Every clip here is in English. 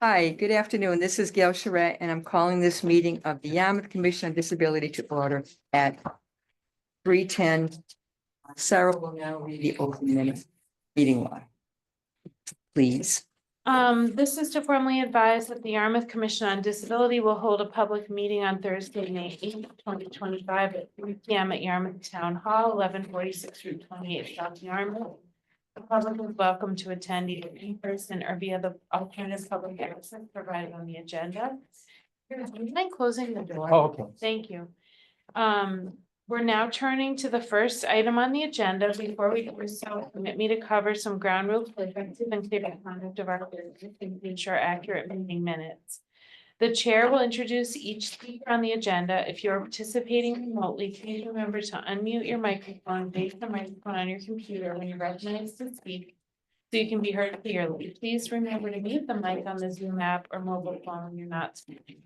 Hi, good afternoon. This is Gail Charette, and I'm calling this meeting of the Yarmouth Commission on Disability to order at 3:10. Sarah will now read the open minute meeting law. Please. This is to formally advise that the Yarmouth Commission on Disability will hold a public meeting on Thursday, May 8th, 2025 at 3 p.m. at Yarmouth Town Hall, 1146 Route 28, South Yarmouth. The public is welcome to attend either in person or via the alternative public access provided on the agenda. Would you mind closing the door? Oh, okay. Thank you. We're now turning to the first item on the agenda. Before we do so, permit me to cover some ground rules for effective and clear conduct of our business and to ensure accurate meeting minutes. The chair will introduce each speaker on the agenda. If you are participating remotely, please remember to unmute your microphone, base the microphone on your computer when you're recognized to speak so you can be heard clearly. Please remember to mute the mic on the Zoom app or mobile phone when you're not speaking.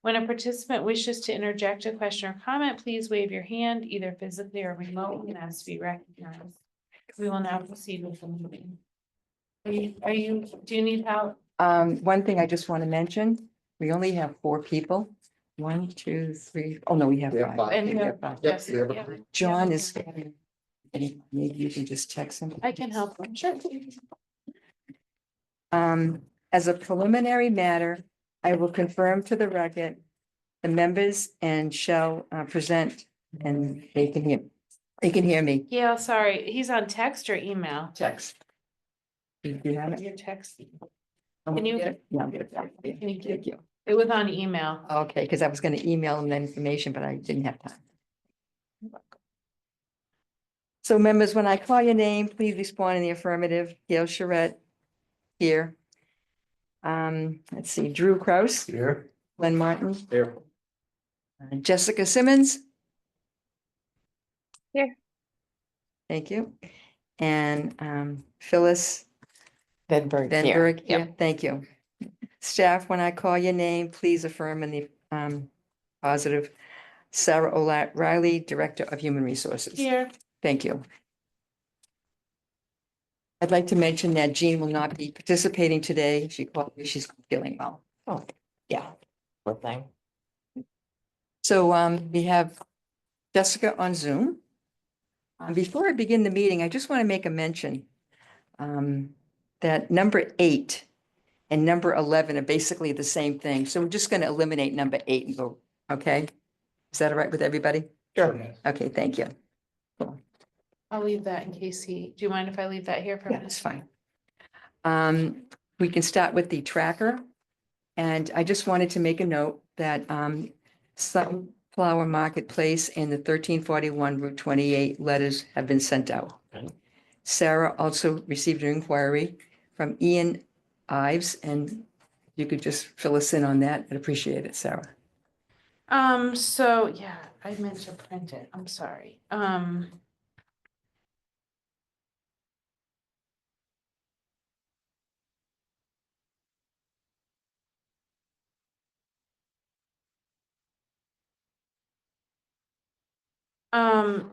When a participant wishes to interject a question or comment, please wave your hand either physically or remotely and ask to be recognized. We will now proceed with the meeting. Do you need help? One thing I just want to mention, we only have 4 people. 1, 2, 3. Oh, no, we have We have 5. five. And Okay, you we have- have 5. yes, we have a- yeah. John is, maybe you can just text him. I can help. Sure. As a preliminary matter, I will confirm to the record the members and shall present, and they can hear me. Yeah, sorry. He's on text or email? Text. Do you have it? Your text. Can you- get it? Yeah, I'll get it. Thank you. Thank you. It was on email. Okay, because I was going to email them that information, but I didn't have time. So members, when I call your name, please respond in the affirmative. Gail Charette here. Let's see, Drew Kraus, Here. Glenn Martin, Here. Jessica Simmons. Here. Thank you. And Phyllis Benberg here. Benberg Yep. here. Thank you. Staff, when I call your name, please affirm in the positive. Sarah O'Reilly, Director of Human Resources. Here. Thank you. I'd like to mention that Jean will not be participating today. She called me, she's not feeling well. Oh, Yeah. poor thing. So we have Jessica on Zoom. Before I begin the meeting, I just want to make a mention that number 8 and number 11 are basically the same thing. So we're just going to eliminate number 8 and go, okay? Is that all right with everybody? Sure. Okay, thank you. Cool. I'll leave that in case do you mind if I leave that here for a Yeah, minute? that's fine. We can start with the tracker. And I just wanted to make a note that Sunflower Marketplace and the 1341 Route 28 letters have been sent out. Okay. Sarah also received an inquiry from Ian Ives, and you could just fill us in on that. I'd appreciate it, Sarah. So yeah, I meant to print it. I'm sorry.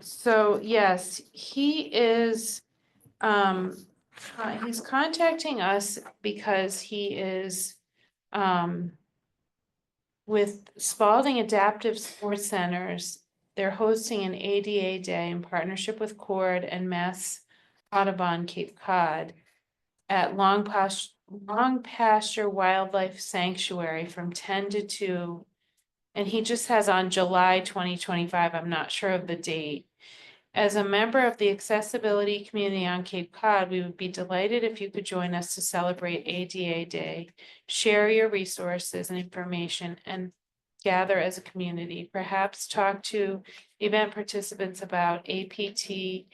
So yes, he is, he's contacting us because he is, with Spalding Adaptive Sports Centers. They're hosting an ADA Day in partnership with Cord and Mass Audubon Cape Cod at Long Pasture Wildlife Sanctuary from 10 to 2. And he just has on July 2025. I'm not sure of the date. As a member of the accessibility community on Cape Cod, we would be delighted if you could join us to celebrate ADA Day, share your resources and information, and gather as a community. Perhaps talk to event participants about APT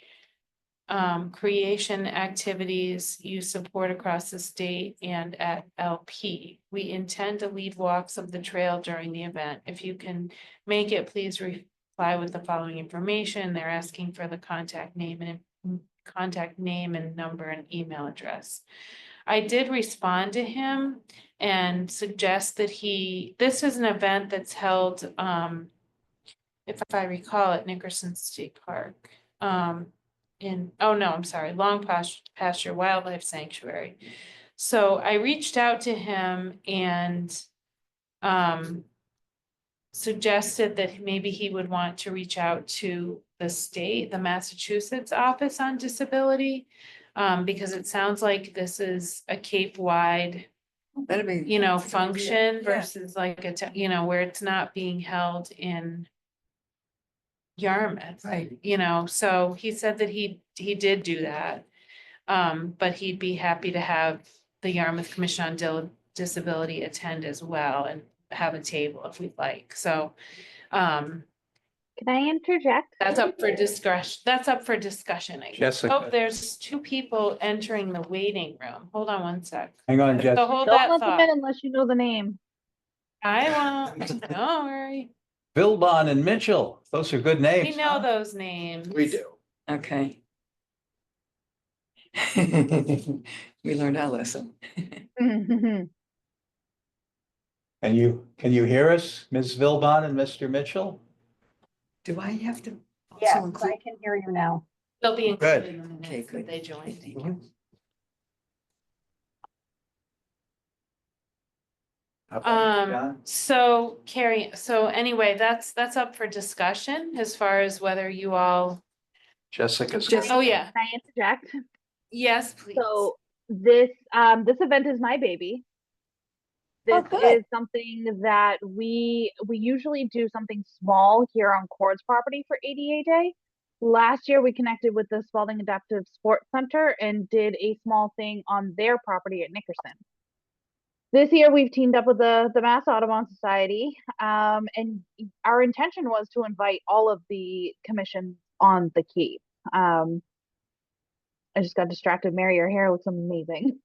creation activities you support across the state and at LP. We intend to lead walks of the trail during the event. If you can make it, please reply with the following information. They're asking for the contact name and number and email address. I did respond to him and suggest that this is an event that's held, if I recall, at Nickerson State Park. Long Pasture Wildlife Sanctuary. So I reached out to him and suggested that maybe he would want to reach out to the state, the Massachusetts Office on Disability. Because it sounds like this is a Cape-wide, That'd be. you know, that's a good idea. function Yeah. versus like you know, where it's not being held in Yarmouth. Right. You know, so he said that he did do that. But he'd be happy to have the Yarmouth Commission on Disability attend as well and have a table if we'd like. So, Can I interject? that's up for discussion. That's up for discussion. I guess. Jessica. Oh, there's two people entering the waiting room. Hold on one sec. Hang on, So Jessica. hold Don't that let them thought. in unless you know the name. I won't, don't worry. Vilbon and Mitchell. Those are good names. We know huh? those names. We do. Okay. We learned our lesson. Can you hear us, Ms. Vilbon and Mr. Mitchell? Do I have to? also Yes, include- I can hear you now. They'll be Good. included in the Okay, minutes good. that they joined. Thank you. How about you, John? So Carrie, so anyway, that's up for discussion as far as whether you all, Jessica's. oh yeah, Can I interject? yes, please. So this event is my baby. Oh, This good. is something that we usually do something small here on Cord's property for ADA Day. Last year we connected with the Spalding Adaptive Sports Center and did a small thing on their property at Nickerson. This year we've teamed up with the Mass Audubon Society, and our intention was to invite all of the commissions on the Cape. I just got distracted. Mary, your hair looks amazing.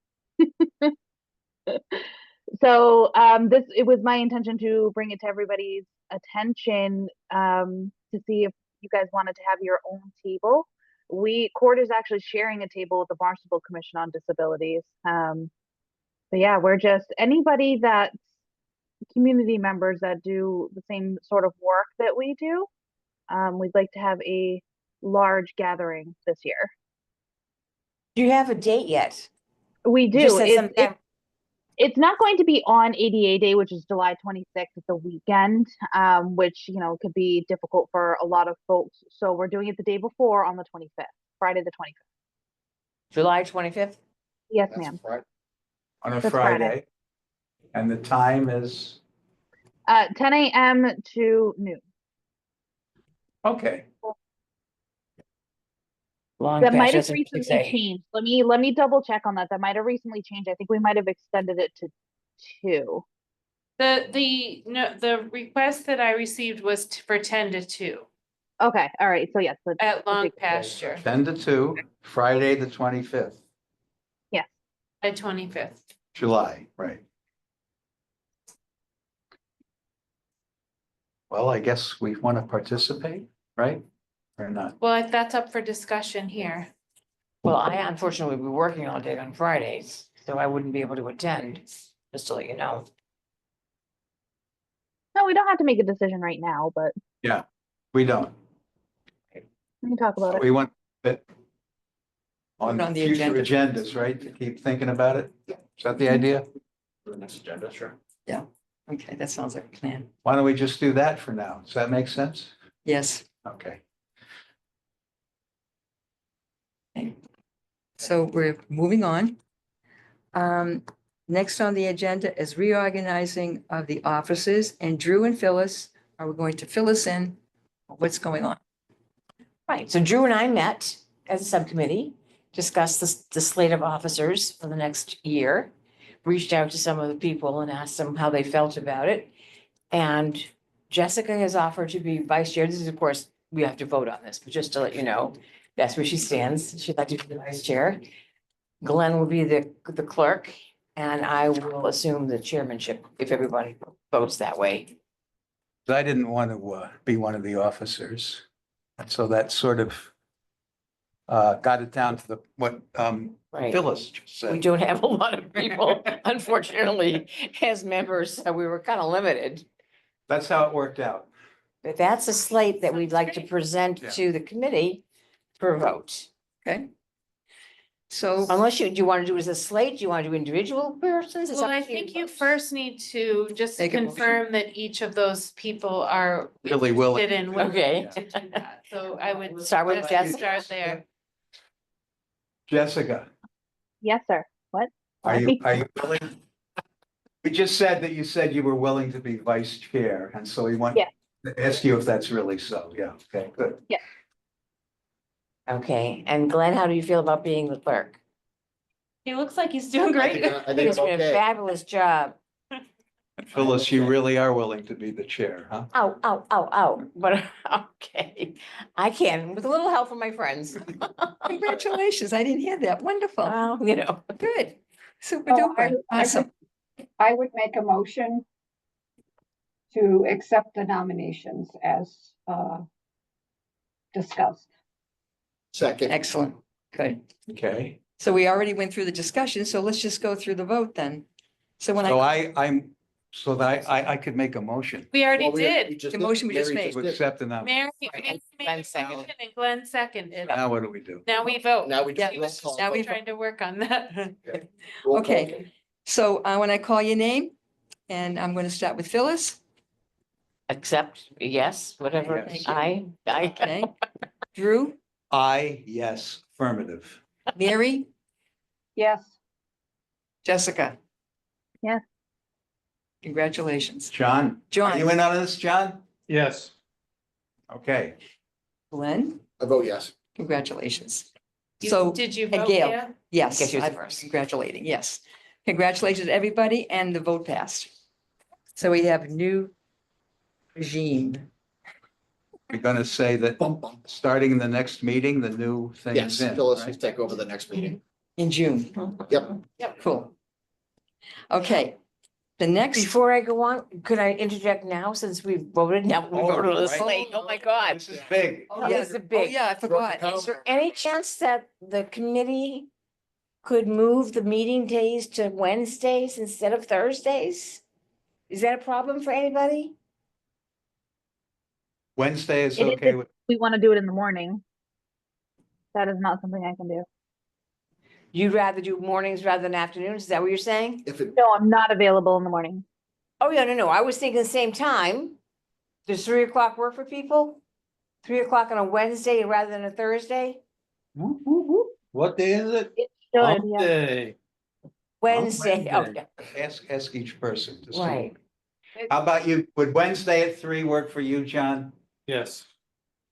So it was my intention to bring it to everybody's attention to see if you guys wanted to have your own table. Cord is actually sharing a table with the Barnstable Commission on Disabilities. But yeah, we're just anybody that's community members that do the same sort of work that we do. We'd like to have a large gathering this year. Do you have a date yet? We You just do. said sometime- It's not going to be on ADA Day, which is July 26th. It's a weekend, which, you know, could be difficult for a lot of folks. So we're doing it the day before on the 25th, Friday the 25th. July 25th? Yes, That's ma'am. Friday. On a That's Friday. Friday. And the time is, 10 a.m. to noon. okay, Long That past, might have that's what you recently say. changed. Let me double check on that. That might have recently changed. I think we might have extended it to 2. The request that I received was for 10 to 2 Okay, all right. So yes, at Long big- Pasture, 10 to 2, Friday, the 25th, at 25th. July, right. Well, I guess we want to participate, right? Or not? Well, that's up for discussion here. Well, I unfortunately will be working all day on Fridays, so I wouldn't be able to attend, just to let you know. No, we don't have to make a decision right now, but We don't. we can talk about it. We want it Put on it on the future agenda. agendas, right? To keep thinking about it. Is that the idea? For the next agenda, sure. Okay, that sounds like a plan. Why don't we just do that for now? Does that make sense? Yes. Okay. So we're moving on. Next on the agenda is reorganizing of the offices, and Drew and Phyllis are going to fill us in on what's going on. Right, so Drew and I met as a subcommittee, discussed the slate of officers for the next year. Reached out to some of the people and asked them how they felt about it. And Jessica has offered to be vice chair. This is, of course, we have to vote on this, but just to let you know, that's where she stands. She'd like to be the vice chair. Glenn will be the clerk, and I will assume the chairmanship if everybody votes that way. I didn't want to be one of the officers. And so that sort of got it down to what Right. Phyllis just We said. don't have a lot of people, unfortunately, as members, so we were kind of limited. That's how it worked out. But that's a slate that we'd like to present Yeah. to the committee for a vote. Okay, So, Unless do you want to do it as a slate? Do you want to do individual persons? It's Well, up I to think you folks. first need to just Make a motion. confirm that each of those people are Really willing. interested in. willing Okay. to do that. So I would. Start with suggest Jessica? Start there. Jessica, Yes, sir. What? are you Sorry. willing? We just said that you said you were willing to be vice chair, and so we want Yeah. to ask you if that's really so. Yeah, okay, good. Okay, and Glenn, how do you feel about being the clerk? He looks like he's doing great. I think He's I'm doing a okay. fabulous job. Phyllis, you really are willing to be the chair, huh? Ow, ow, ow, ow, but, okay, I can, with a little help from my friends. congratulations. I didn't hear that. Wonderful. Well, you know, Good. Super Oh, duper. Awesome. I would make a motion to accept the nominations as discussed. Second. Excellent. Good. Okay, So we already went through the discussion, so let's just go through the vote then. So when so I, so that I could make a motion We already Well, we did. just The did. motion we just Mary made. to did. accept the nomination. Mary and made Glenn a seconded. motion and Glenn seconded. Now what do we do? Now we vote. Now we Yeah. just roll call. Now we- Trying to work on that. Roll call. Okay. So when I call your name, and I'm going to start with Phyllis. accept, yes, whatever, Yes. I, Okay. Drew, Yes, affirmative. Mary, Yes, Jessica. Yes. Congratulations. John, are John, you in on this, John? Yes. Okay, Glenn, I vote yes. congratulations. You- So, Did you and vote, Gail. Gail? yes, Guess you're the I'm first. congratulating, yes. Congratulations, everybody, and the vote passed. So we have new regime. we're gonna say that Bum, bum. starting the next meeting, the new thing Yes, is in, Phyllis will right? take over the next meeting. In June. Yep. Cool. Okay, the next, Before I go on, could I interject now, since we voted, now we Oh, voted on the right. slate, oh my God. This is big. oh, Oh, yeah, this is oh, big. yeah, I forgot. Is there any chance that the committee could move the meeting days to Wednesdays instead of Thursdays? Is that a problem for anybody? Wednesday is It is- okay with, We want to do it in the morning. That is not something I can do. You'd rather do mornings rather than afternoons, is that what you're saying? If it, No, I'm not available in the morning. Oh, yeah, no, I was thinking the same time. Does 3 o'clock work for people? 3 o'clock on a Wednesday rather than a Thursday? What day is it? It should, Hump yeah. day. Wednesday, Wednesday. okay, ask each person to see. right. How about you? Would Wednesday at 3 work for you, John? Yes.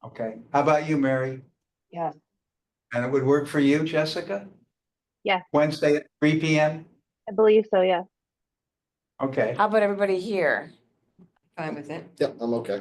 Okay. How about you, Mary? yes, And it would work for you, Jessica? Yes. Wednesday at 3 PM? I believe so, yeah. Okay, How about everybody here? Fine with it. yep, I'm okay.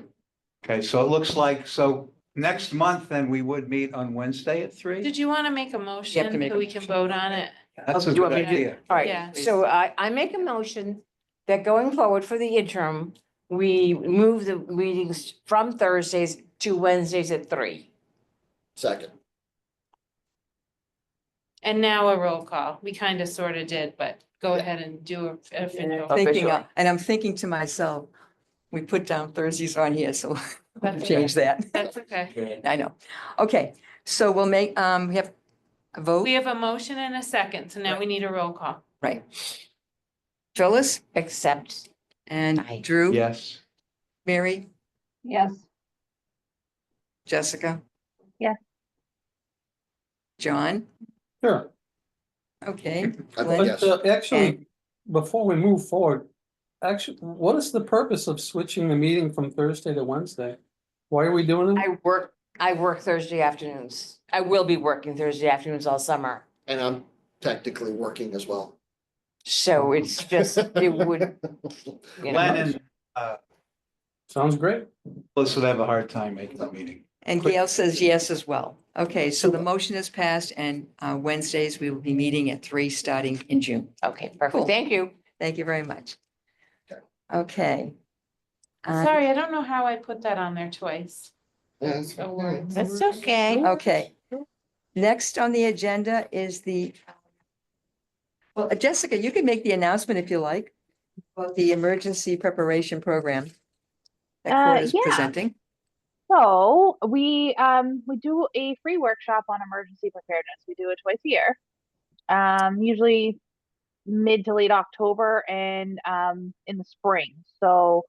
okay, so it looks like, so next month, then we would meet on Wednesday at 3? Did you want to make a motion make so a we can vote on it? That's a Oh, do you want good me to do- idea. All Yeah. right, so I make a motion that going forward for the interim, we move the meetings from Thursdays to Wednesdays at 3. Second. And now a roll call. We kind of sort of did, but go ahead and do a official. Thinking, Officially. and I'm thinking to myself, we put down Thursdays on here, so That's change that. That's okay. I know. Okay, so we'll make, we have a vote, We have a motion and a second, so now we need a roll call. right? Phyllis Except, and Aye. Drew, Yes, Mary, yes, Jessica. Yes. John, Sure. okay. I Glenn? vote yes. But actually, before we move forward, actually, what is the purpose of switching the meeting from Thursday to Wednesday? Why are we doing it? I work Thursday afternoons. I will be working Thursday afternoons all summer. And I'm technically working as well. So it's just, it would, you Glenn know, and Sounds great. Phyllis would have a hard time making the meeting. And Gail says yes as well. Okay, so the motion is passed and Wednesdays we will be meeting at 3 starting in June. okay, Cool. perfect, thank you. Thank you very much. Okay. Okay. Sorry, I don't know how I put that on there twice. Yes. The words. That's okay. Okay. Next on the agenda is well, Jessica, you can make the announcement if you like, about the emergency preparation program that Court is Yeah. presenting. So we do a free workshop on emergency preparedness. We do it twice a year. usually mid to late October and in the spring. So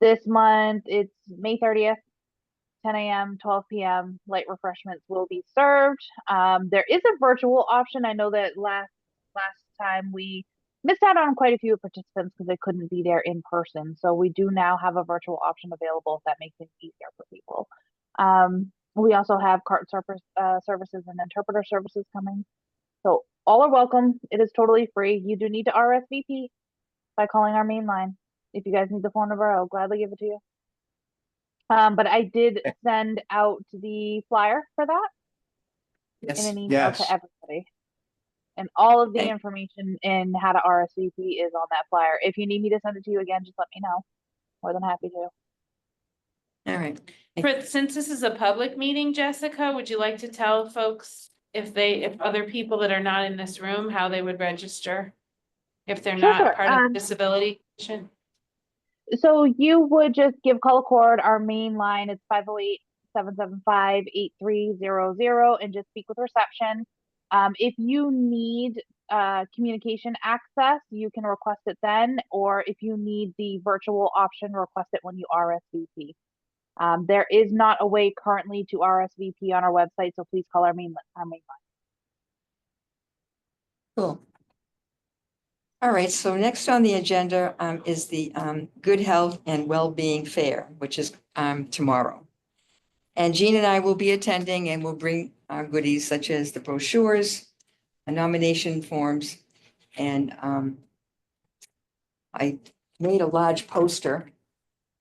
this month it's May 30th, 10 a.m., 12 p.m. Light refreshments will be served. There is a virtual option. I know that last time we missed out on quite a few participants because they couldn't be there in person. So we do now have a virtual option available if that makes it easier for people. We also have cart services and interpreter services coming. So all are welcome. It is totally free. You do need to RSVP by calling our main line. If you guys need the phone number, I'll gladly give it to you. But I did send out the flyer for that in Yes, an email Yes. to everybody. And all of the Okay. information in how to RSVP is on that flyer. If you need me to send it to you again, just let me know. More than happy to. all right. Since this is a public meeting, Jessica, would you like to tell folks if other people that are not in this room, how they would register? If they're Sure, not sure. part of the disability commission? So you would just give call accord our main line. It's 508-775-8300 and just speak with reception. If you need communication access, you can request it then, or if you need the virtual option, request it when you RSVP. There is not a way currently to RSVP on our website, so please call our main line. Cool. All right, so next on the agenda is the Good Health and Well-Being Fair, which is tomorrow. And Jean and I will be attending and we'll bring our goodies such as the brochures, nomination forms, and I made a large poster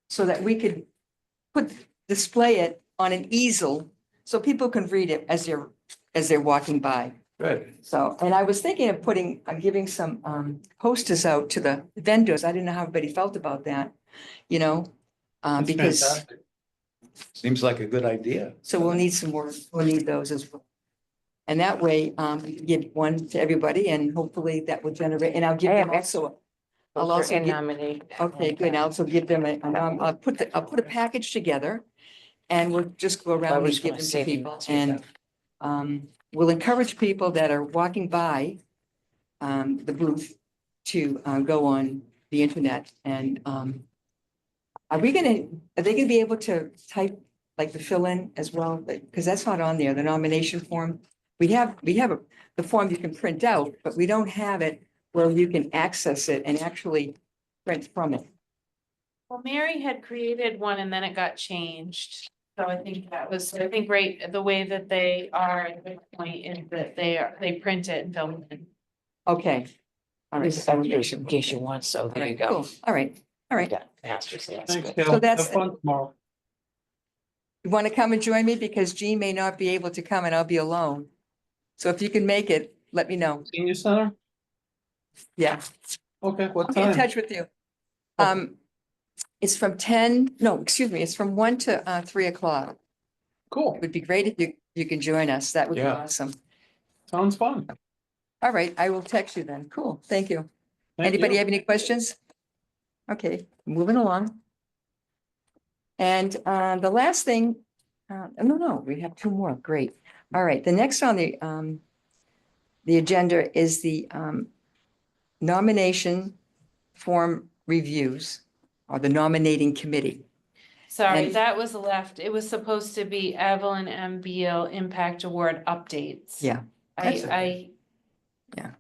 so that we could display it on an easel so people can read it as they're walking by. Good. So, and I was thinking of giving some posters out to the vendors. I didn't know how everybody felt about that, you know? That's Because, fantastic. Seems like a good idea. so we'll need some more, we'll need those as well. And that way, we can give one to everybody and hopefully that will generate, and I'll give I them have also. I'll Poster also and give, nominate. okay, good. I'll also give them I'll put a package together and we'll just go I around was and give gonna them to say the people notes and we'll encourage people that are walking by the booth to go on the internet and are they gonna be able to type like the fill in as well? Because that's not on there, the nomination form. We have the form you can print out, but we don't have it where you can access it and actually print from it. Well, Mary had created one and then it got changed. So I think right, the way that they are at this point is that they print it and fill it in. Okay. All right. This is in case you want, so there you go. Cool. All right. All right. Yeah, masters, yeah, that's Thanks, good. Gail. So that's- Have fun tomorrow. You want to come and join me because Jean may not be able to come and I'll be alone. So if you can make it, let me know. Senior Center? Yeah, Okay, what I'll be in time? touch with you. Okay. It's from it's from 1 to 3 o'clock. Cool. It would be great if you can join us. That would be Yeah. awesome. Sounds fun. All right, I will text you then. Cool, thank you. Thank Anybody you. have any questions? Okay, moving along. And the last thing, no, we have two more. Great. All right, the next on the agenda is the nomination form reviews or the nominating committee. Sorry, And- that was left. It was supposed to be Evelyn M. Beal Impact Award updates. Yeah. That's I Yeah.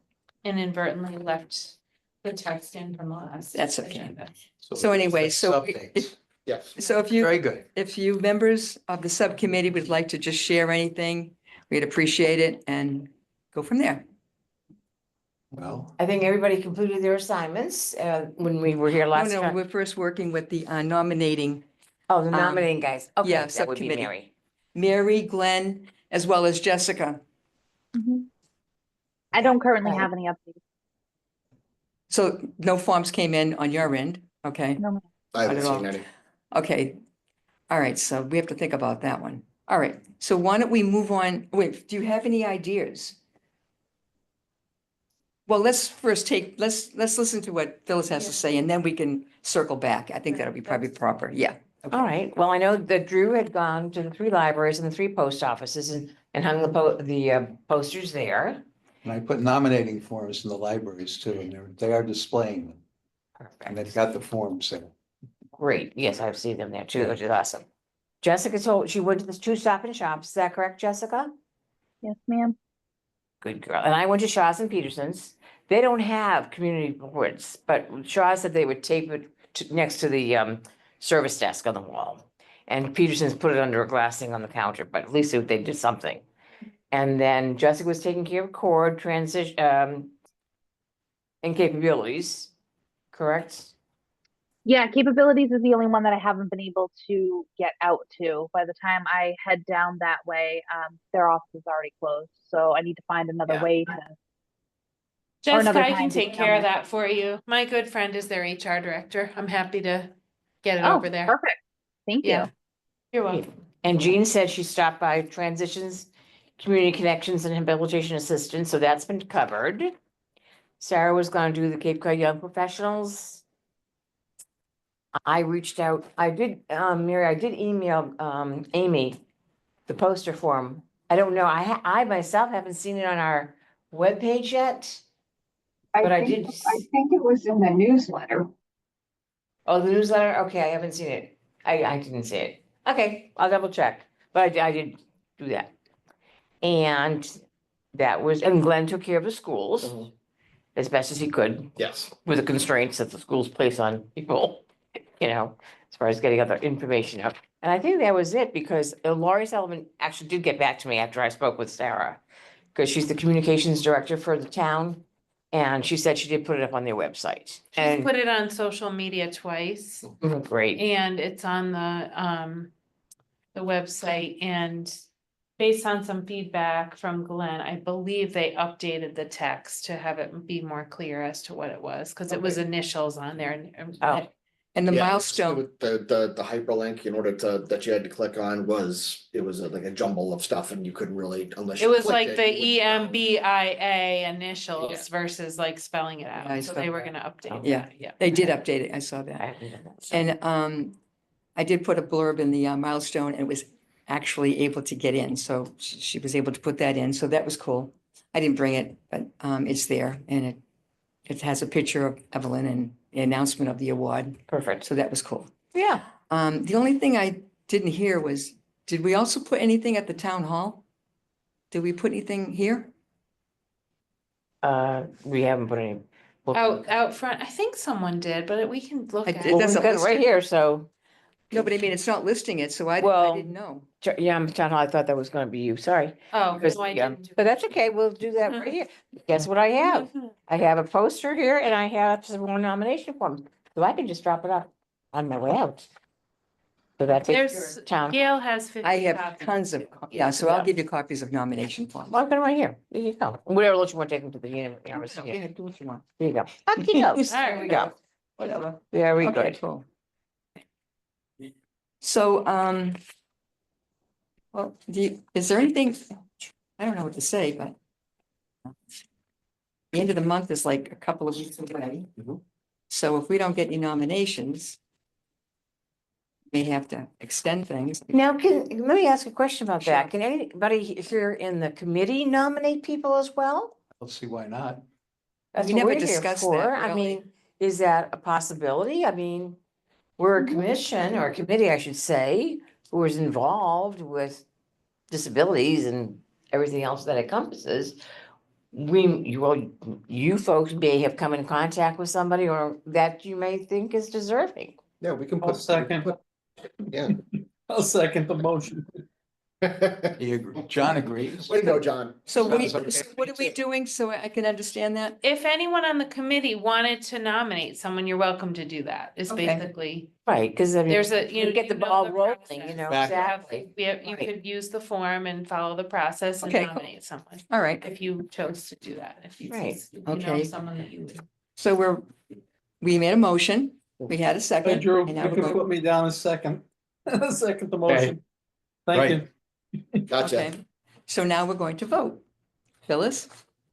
inadvertently left the text in from the last. That's okay. agenda. So anyway, so Updates. Yes. So Very good. if you members of the subcommittee would like to just share anything, we'd appreciate it and go from there. Well, I think everybody completed their assignments, when we were here last No, time. we're first working with the nominating Oh, the nominating guys. Okay, yeah, that would be subcommittee. Mary. Mary, Glenn, as well as Jessica. I don't currently Right. have any updates. So no forms came in on your end, okay? No, I haven't Not at all. seen any. Okay. All right, so we have to think about that one. All right, so why don't we move on? Wait, do you have any ideas? Well, let's first let's listen to what Phyllis has to say and then we can circle back. I think that'll be probably proper. Yeah. Okay. All right, well, I know that Drew had gone to the 3 libraries and the 3 post offices and hung the posters there. And I put nominating forms in the libraries too, and they are displaying them, and they've Perfect. got the forms there. Great. Yes, I've seen them there too, which is awesome. Jessica told, she went to the two Stop and Shops. Is that correct, Jessica? Yes, ma'am. Good girl. And I went to Shaw's and Peterson's. They don't have community boards, but Shaw said they would tape it next to the service desk on the wall. And Peterson's put it under a glass thing on the counter, but at least they did something. And then Jessica was taking care of cord transition and capabilities, correct? Yeah, capabilities is the only one that I haven't been able to get out to. By the time I head down that way, their office is already closed, so I need to find another Yeah. way to. Jessica, another I can time to take get care on of there. that for you. My good friend is their HR director. I'm happy to get it Oh, over there. perfect. Thank Yeah. you. You're welcome. And Jean said she stopped by Transitions, Community Connections and Rehabilitation Assistance, so that's been covered. Sarah was gonna do the Cape Cod Young Professionals. I reached out, Mary, I did email, Amy, the poster form. I don't know, I myself haven't seen it on our webpage yet. But I did I think it was in the newsletter. Oh, the newsletter? Okay, I haven't seen it. I didn't see it. Okay, I'll double check, but I did do that. And that was, and Glenn took care of the schools Mhm. as best as he could Yes. with the constraints that the schools place on people, as far as getting other information out. And I think that was it because Laurie Sullivan actually did get back to me after I spoke with Sarah. Because she's the communications director for the town. And she said she did put it up on their website. She's And put it on social media twice great. and it's on the website and based on some feedback from Glenn, I believe they updated the text to have it be more clear as to what it was, because it was initials on there and Oh. And the Yeah, milestone, The hyperlink in order that you had to click on it was like a jumble of stuff and you couldn't really, unless it you was clicked like the you wouldn't know. EMBIA initials versus like spelling it Yeah, I out. So saw they were that. gonna update Yeah. that, yeah. they did update it. I saw I that. haven't done that. so- And I did put a blurb in the milestone and it was actually able to get in. So she was able to put that in. So that was cool. I didn't bring it, but it's there and it has a picture of Evelyn and the announcement of the award. Perfect. So that was cool. Yeah. The only thing I didn't hear was, did we also put anything at the town hall? Did we put anything here? We haven't put any. Out front, I think someone did, but we can look I at did. Well, it. That's we've a got it right list. here, so, No, but I mean, it's not listing it, so I Well, didn't know. yeah, town hall, I thought that was gonna be you, sorry. Oh, Because no, I the, didn't. But that's okay, we'll do that right here. Guess what I have? I have a poster here and I have some more nomination forms, so I can just drop it off on my way out. So that takes care There's, of town. Gail has 50 I have copies. tons of, yeah, so I'll Yeah. give you copies of nomination forms. Well, I've got it right here, there you go, whatever else you want to take them to the, Yeah, do what you want. there you go. Okey-dokes. All There we right. go, Whatever. very Okay, good. cool. So, well, is there anything, I don't know what to say, but the end of the month is like a couple of weeks away. Mhm. So if we don't get any nominations, we may have to extend things. Now, let me ask a question about Sure. that. Can anybody here in the committee nominate people as well? Let's see why not. That's We what never we're here discussed for. that, I really. mean, is that a possibility? I mean, we're a commission or a committee, I should say, who is involved with disabilities and everything else that encompasses. You folks may have come in contact with somebody or that you may think is deserving. Yeah, we can I'll put. second. Yeah. I'll second the motion. John agrees. Way to go, John. So Sounds okay. what are we doing so I can understand that? If anyone on the committee wanted to nominate someone, you're welcome to do that, is Okay. basically. Right, because I mean, There's a, you get the ball rolling, you know, process. exactly. You could use the form and follow the process and Okay, cool. nominate someone, All right, if you chose to do that, if you. Right. if you know Okay. Someone that you would. so we made a motion, we had a Hey, second. Drew, and you now we're can going- put me down as second. Second the motion. Thank Right. you. Gotcha. Okay, so now we're going to vote. Phyllis,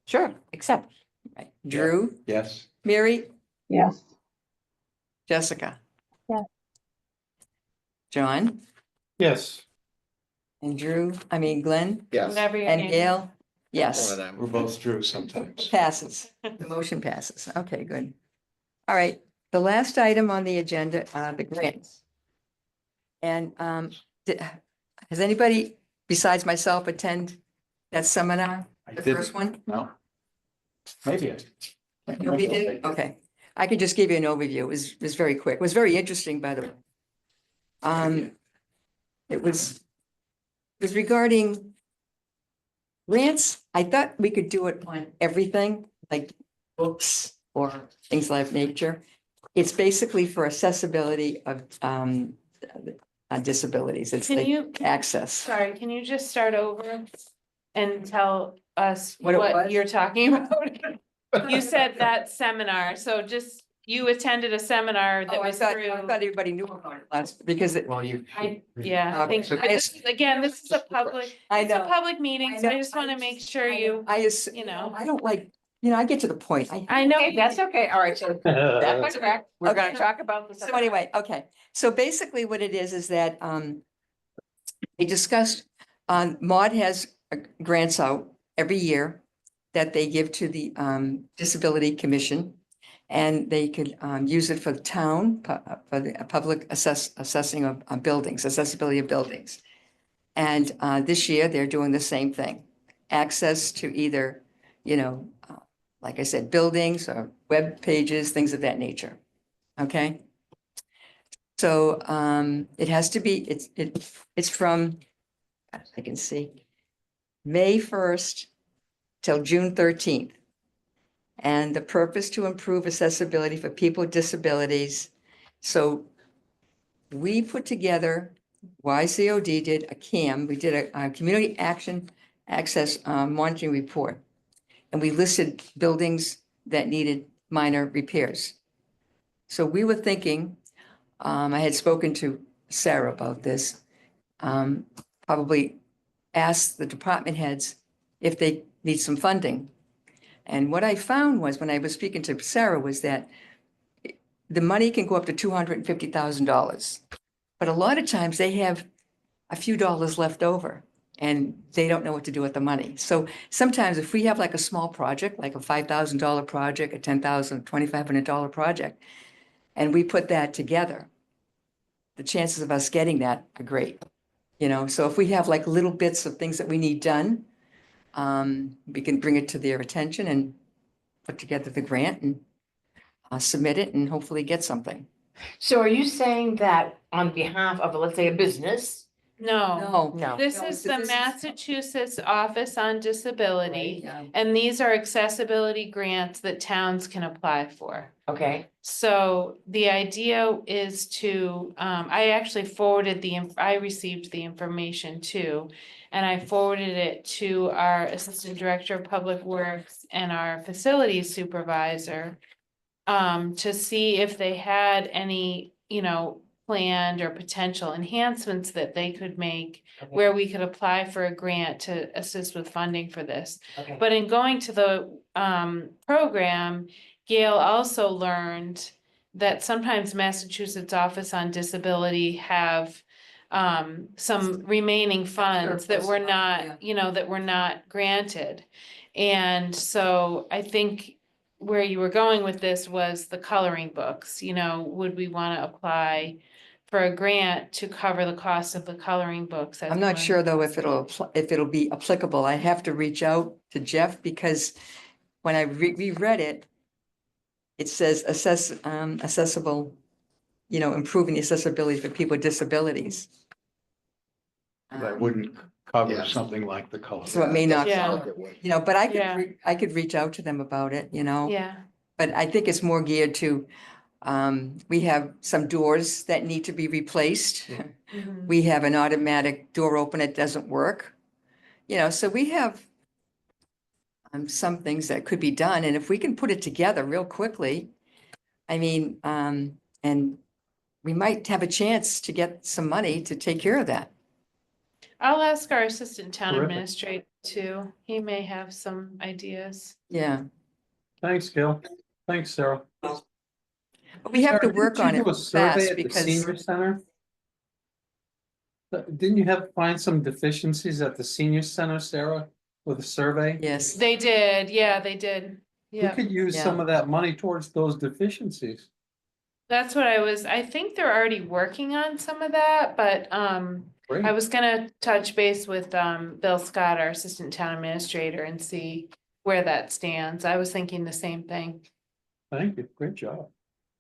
Sure, accept. right, Drew, Yes. Mary, Yes. Jessica. Yes. John Yes. and Glenn Yes. Whatever your and name. Gail. Yes, One of them. We're both Drew sometimes. passes. The motion passes. Okay, good. All right, the last item on the agenda, the grants. And has anybody besides myself attend that seminar, I the didn't. first one? No. Maybe. Nobody did? Okay, I could just give you an overview. It was very quick. It was very interesting, by the way. It was regarding grants. I thought we could do it on everything, like books or things like nature. It's basically for accessibility of disabilities. It's Can like you, access. sorry, can you just start over and tell us What it what was? you're talking about? You said that seminar, so just, you attended a seminar that Oh, I was thought through. everybody knew about it last, because it, Well, you. Yeah, I think, So- but this is, again, this is a public, I it's a know. public meeting, I so I know. just want to make sure you, you know. I don't like, I get to the point. I know. Okay, that's okay. All right, so that was correct. We're Okay. gonna talk about this. So anyway, okay, so basically what it is that they discussed, Maud has grants out every year that they give to the Disability Commission. And they could use it for the town, for the public assessing of buildings, accessibility of buildings. And this year, they're doing the same thing. Access to either, like I said, buildings or web pages, things of that nature. Okay? So it has to be, it's from, I can see, May 1st till June 13th. And the purpose to improve accessibility for people with disabilities. So we put together, YCOD did a CAM, we did a community action access monitoring report. And we listed buildings that needed minor repairs. So we were thinking, I had spoken to Sarah about this, probably ask the department heads if they need some funding. And what I found was, when I was speaking to Sarah, was that the money can go up to $250,000. But a lot of times they have a few dollars left over and they don't know what to do with the money. So sometimes if we have like a small project, like a $5,000 project, a $10,000, $2,500 project, and we put that together, the chances of us getting that are great. So if we have like little bits of things that we need done, we can bring it to their attention and put together the grant and submit it and hopefully get something. So are you saying that on behalf of, let's say, a business? No, No. this No, is this the is- Massachusetts Office on Disability. Yeah. And these are accessibility grants that towns can apply for. Okay, So the idea is to, I actually forwarded I received the information too. And I forwarded it to our Assistant Director of Public Works and our Facilities Supervisor. To see if they had any, planned or potential enhancements that they could make. Okay. Where we could apply for a grant to assist with funding for this. okay. But in going to the program, Gail also learned that sometimes Massachusetts Office on Disability have some remaining funds that were not, that were not granted. And so I think where you were going with this was the coloring books, would we want to apply for a grant to cover the cost of the coloring books? as I'm not one? sure though if it'll be applicable. I have to reach out to Jeff because when I reread it, it says accessible, improving the accessibility for people with disabilities. That wouldn't cover Yeah. something like the color. So it may not, Yeah. Like it would. but Yeah. I could reach out to them about it, Yeah, but I think it's more geared to, we have some doors that need to be replaced. mhm. We have an automatic door opener that doesn't work. So we have some things that could be done, and if we can put it together real quickly, I mean, and we might have a chance to get some money to take care of that. I'll ask our Assistant Town Terrific. Administrator too. He may have some ideas. Yeah, Thanks, Gil. Thanks, Sarah. but we have to Sarah, work didn't on you it do a survey fast at the because, Senior Center? Didn't you find some deficiencies at the senior center, Sarah? with a survey? Yes. They did, yeah, they did. We Yeah, could use some Yeah. of that money towards those deficiencies. that's what I think they're already working on some of that, but, Great. I was gonna touch base with, Bill Scott, our assistant town administrator, and see where that stands. I was thinking the same thing. Thank you. Great job.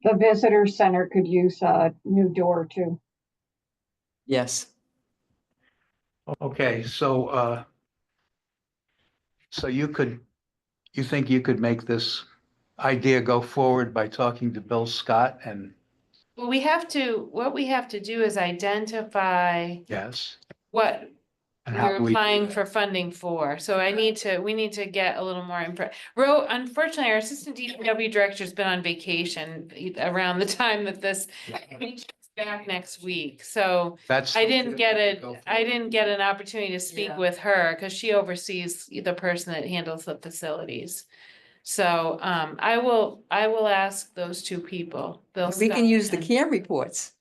The visitor center could use a new door too. Yes. Okay, so you think you could make this idea go forward by talking to Bill Scott and, Well, what we have to do is identify yes? what And how we're do we? applying for funding for, so we need to get a little more info. Unfortunately, our assistant DPW director's been on vacation around the time that this. He's back next week, so That's. I didn't get an opportunity to speak Yeah. with her, cause she oversees the person that handles the facilities. So, I will ask those two people. Bill We can Scott use the and- CAM reports.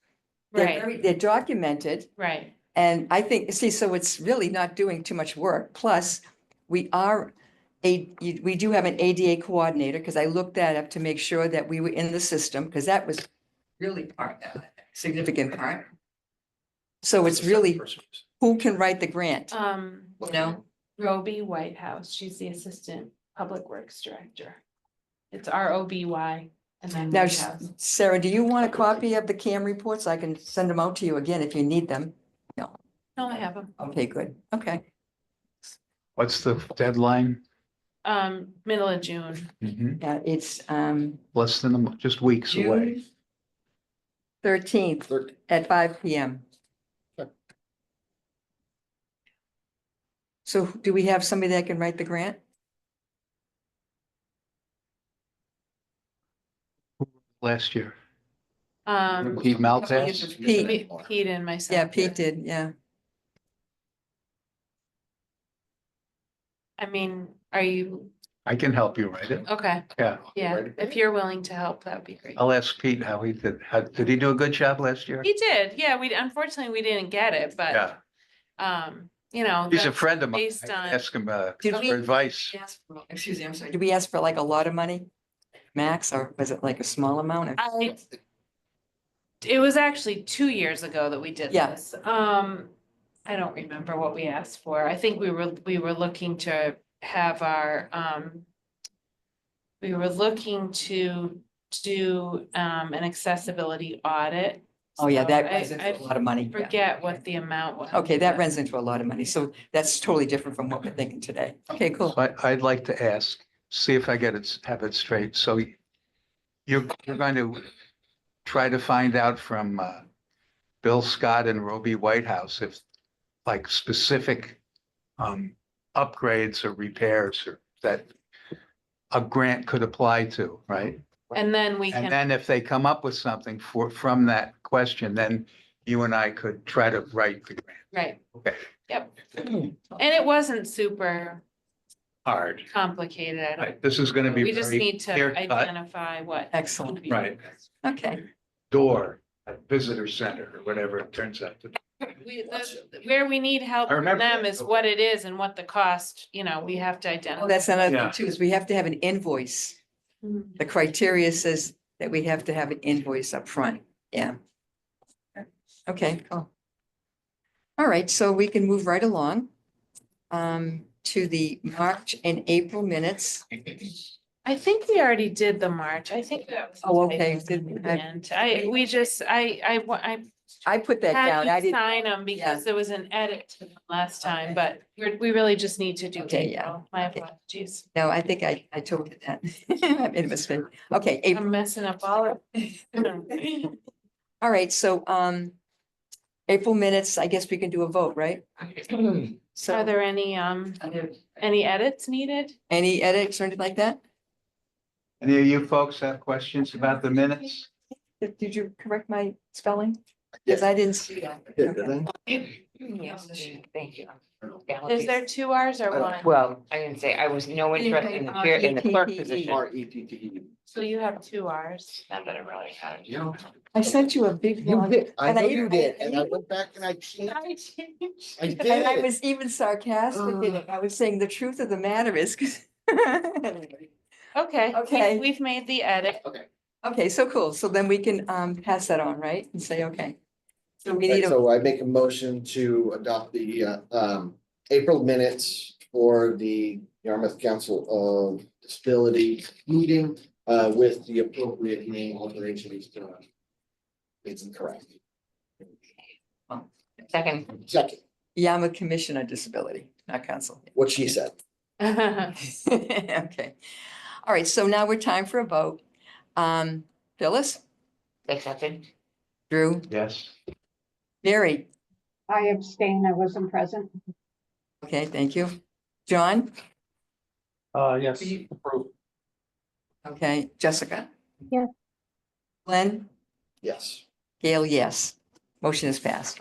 Right, They're documented. right. And I think, see, so it's really not doing too much work. Plus, we do have an ADA coordinator, because I looked that up to make sure that we were in the system, because that was really significant part. So it's really, who can write the grant? You know? Roby Whitehouse, she's the Assistant Public Works Director. It's ROBY and then Now, Whitehouse. Sarah, do you want a copy of the CAM reports? I can send them out to you again if you need them. No, I have them. Okay, good. Okay. What's the deadline? Middle of June. Yeah, it's Less than just weeks away. June 13th at 5 p.m. Okay. So do we have somebody that can write the grant? Last year. Pete Pete Maltese? Pete and myself. Yeah, Pete did, yeah. I mean, are you, I can help you write it. okay, Yeah, yeah, Ready? if you're willing to help, that would be great. I'll ask Pete how he did. Did he do a good job last year? He did, yeah, unfortunately, we didn't get it, but, Yeah, you know. he's a that's friend of mine. based I on- asked him Did for we- advice. Excuse me, I'm sorry. Did we ask for like a lot of money? Max, or was it like a small amount? It was actually 2 years ago that we did Yeah. this. I don't remember what we asked for. I think we were looking to have our, we were looking to do, an accessibility audit. Oh, yeah, that So runs into a lot of money. Yeah. Forget what the amount was. Okay, that runs into a lot of money. So that's totally different from what we're thinking today. Okay, cool. I'd like to ask, see if I have it straight. So you're going to try to find out from Bill Scott and Roby Whitehouse if like specific upgrades or repairs or that a grant could apply to, right? And then we And can, then if they come up with something from that question, then you and I could try to write the grant. right, Okay. yep. And it wasn't super Hard. complicated. I don't, Right. This is gonna be we just very need to clear cut. identify what. Excellent. Right. Okay. Door, at visitor center or whatever it turns out to be. Where we need help I from remember them that. is what it is and what the cost, we have to identify. Well, that's another Yeah. thing too, is we have to have an invoice. Mhm. The criteria says that we have to have an invoice up front. Yeah. Okay, cool. All right, so we can move right along to the March and April minutes. I think we already did the March. I think that was. Oh, okay. Did we? And I I put that had down. I you didn't. sign them because there was an edit to them last time, but we really just need to do. Okay, yeah. April. My Okay. apologies. No, I think I told you that. I made a mistake. Okay, April. I'm messing up all of. All right, so April minutes, I guess we can do a vote, right? Are So there any edits needed? any edits or anything like that? Any of you folks have questions about the minutes? Did you correct my spelling? Because I didn't see that. Yeah, did I? Yes, thank you. Is there 2 Rs or I don't- one? Well, I didn't say, I was no interest in the chair, in the clerk position. RETTE. So you have 2 Rs. Not that it really matters. You know, I sent you a big you one. did, I And know I- you did, and I went back and I changed, I changed. I it. did. And I was even sarcastic in it. I was saying the truth of the matter is, 'cause Okay. Okay. We've made the edit. okay, so cool. So then we can pass that on, right? And say, okay. So we Right, need a, so I make a motion to adopt the April minutes for the Yarmouth Council of Disability meeting with the appropriate name alterations to it's incorrect. Second, Second, Yarmouth Commission on Disability, not council. what she said. Okay. All right, so now we're time for a vote. Phyllis, accepted. Drew, Yes. Mary. I abstain, I wasn't present. Okay, thank you. John, Yes, You- approved. okay, Jessica. Yes. Glenn, Yes. Gail, yes. Motion is passed.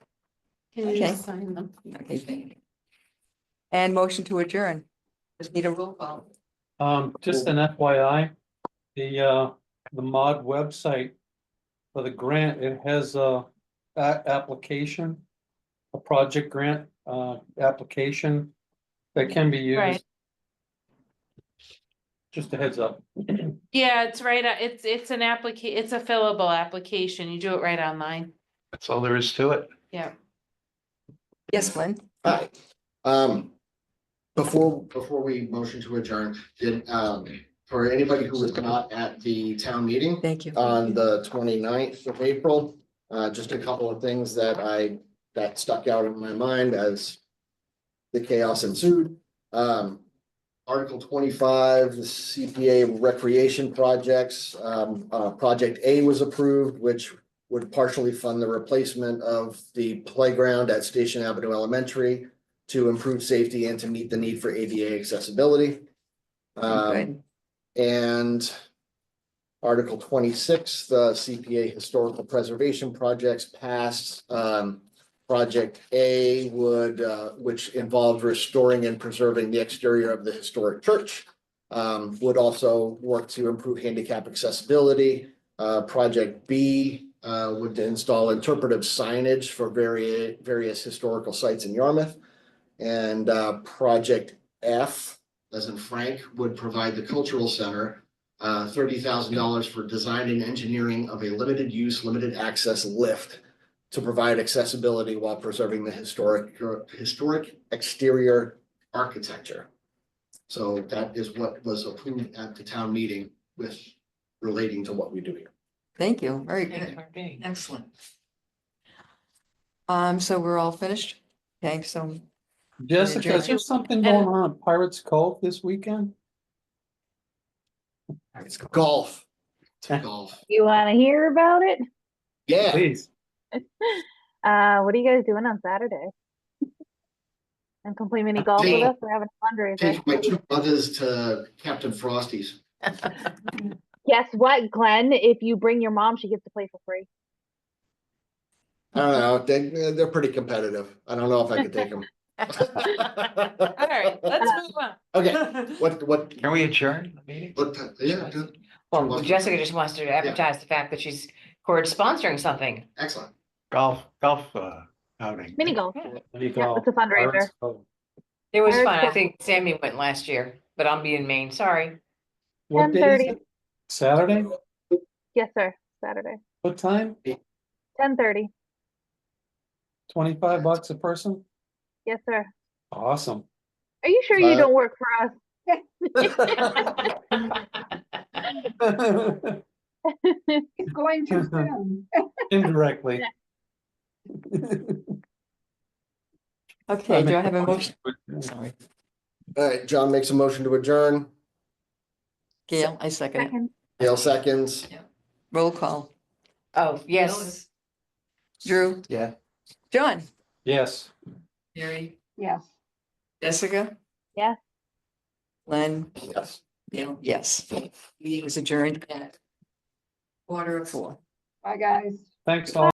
Can you Okay. just sign them? Okay, thank you. And motion to adjourn. Just need a roll call. Just an FYI, the mod website for the grant, it has application, a project grant, application that can be Right. used. Just a heads up. Yeah, it's right. It's an it's a fillable application. You do it right online. That's all there is to it. Yeah. Yes, Glenn? Hi. Before we motion to adjourn, did for anybody who was not at the town meeting Thank you. on the 29th of April, just a couple of things that stuck out in my mind as the chaos ensued. Article 25, the CPA recreation projects, Project A was approved, which would partially fund the replacement of the playground at Station Avenue Elementary to improve safety and to meet the need for ADA accessibility. Good. And Article 26, the CPA historical preservation projects passed. Project A would, which involved restoring and preserving the exterior of the historic church, would also work to improve handicap accessibility. Project B would install interpretive signage for various historical sites in Yarmouth. And Project F, as in Frank, would provide the cultural center $30,000 for design and engineering of a limited use, limited access lift to provide accessibility while preserving the historic exterior architecture. So that is what was approved at the town meeting with relating to what we do here. Thank you. Very good. Excellent. So we're all finished? Okay, so Jessica, is there something going on at Pirates Cove this weekend? It's golf. It's golf. You want to hear about it? Yeah. Please. What are you guys doing on Saturday? And can play mini golf with us? We're having a fundraiser. Take my two brothers to Captain Frosty's. Guess what, Glenn? If you bring your mom, she gets to play for free. I don't know, they're pretty competitive. I don't know if I could take them. All right, let's move on. Okay, what, Can we adjourn the meeting? yeah, Well, Jessica just wants to advertise the fact that she's sponsoring something. excellent. Golf outing. Mini golf. Mini Yeah, golf, it's a fundraiser. Pirates Cove. It was Pirates fun. I Cove. think Sammy went last year, but I'll be in Maine. Sorry. What day is 10:30. it? Saturday? Yes, sir. Saturday. What time? 10:30. $25 a person? Yes, sir. Awesome. Are you sure you don't work for us? It's going too soon. Indirectly. okay, do I have a motion? Sorry. All right, John makes a motion to adjourn. Gail, I second it. Second. Gail seconds. Roll call. Oh, yes. Drew, Yeah. John, Yes. Mary, Yes. Jessica, Yes. Glenn, Yes. Gail, yes. Meeting was adjourned at 4:15. Bye, guys. Thanks all.